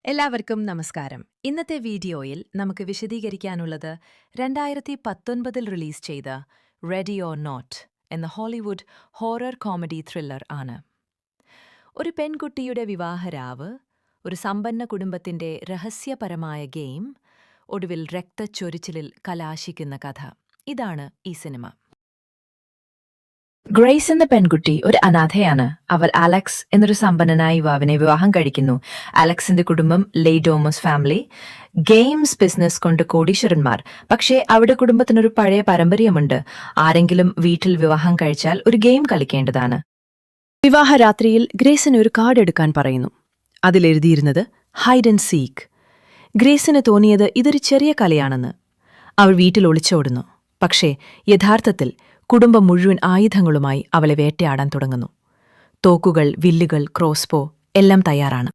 എല്ലാവർക്കും നമസ്കാരം. ഇന്നത്തെ വീഡിയോയിൽ നമുക്ക് വിശദീകരിക്കാനുള്ളത് 2019 റിലീസ് ചെയ്ത റെഡി ഓർ നോട്ട് എന്ന ഹോളിവുഡ് ഹൊറർ കോമഡി ത്രില്ലർ ആണ്. ഒരു പെൺകുട്ടിയുടെ വിവാഹരാവ്, ഒരു സമ്പന്ന കുടുംബത്തിന്റെ രഹസ്യപരമായ ഗെയിം, ഒടുവിൽ രക്തച്ചൊരിച്ചിലിൽ കലാശിക്കുന്ന കഥ. ഇതാണ് ഈ സിനിമ. ഗ്രേസ് എന്ന പെൺകുട്ടി ഒരു അനാഥയാണ്. അവൾ അലക്സ് എന്നൊരു സമ്പന്നനായ യുവാവിനെ വിവാഹം കഴിക്കുന്നു. അലക്സിന്റെ കുടുംബം ലെയ്ഡോമസ് ഫാമിലി, ഗെയിംസ് ബിസിനസ് കൊണ്ട് കോടീശ്വരന്മാർ. പക്ഷേ അവിടെ കുടുംബത്തിനൊരു പഴയ പാരമ്പര്യമുണ്ട്. ആരെങ്കിലും വീട്ടിൽ വിവാഹം കഴിച്ചാൽ ഒരു ഗെയിം കളിക്കേണ്ടതാണ്. വിവാഹരാത്രിയിൽ ഗ്രേസിന് ഒരു കാർഡ് എടുക്കാൻ പറയുന്നു. അതിലെഴുതിയിരുന്നത് ഹൈഡ് ആൻഡ് സീക്ക്. ഗ്രേസിന് തോന്നിയത് ഇതൊരു ചെറിയ കലയാണെന്ന്. അവൾ വീട്ടിൽ ഒളിച്ചോടുന്നു. പക്ഷേ യഥാർത്ഥത്തിൽ കുടുംബം മുഴുവൻ ആയുധങ്ങളുമായി അവളെ വേട്ടയാടാൻ തുടങ്ങുന്നു. തോക്കുകൾ, വില്ലുകൾ, ക്രോസ്ബോ എല്ലാം തയ്യാറാണ്.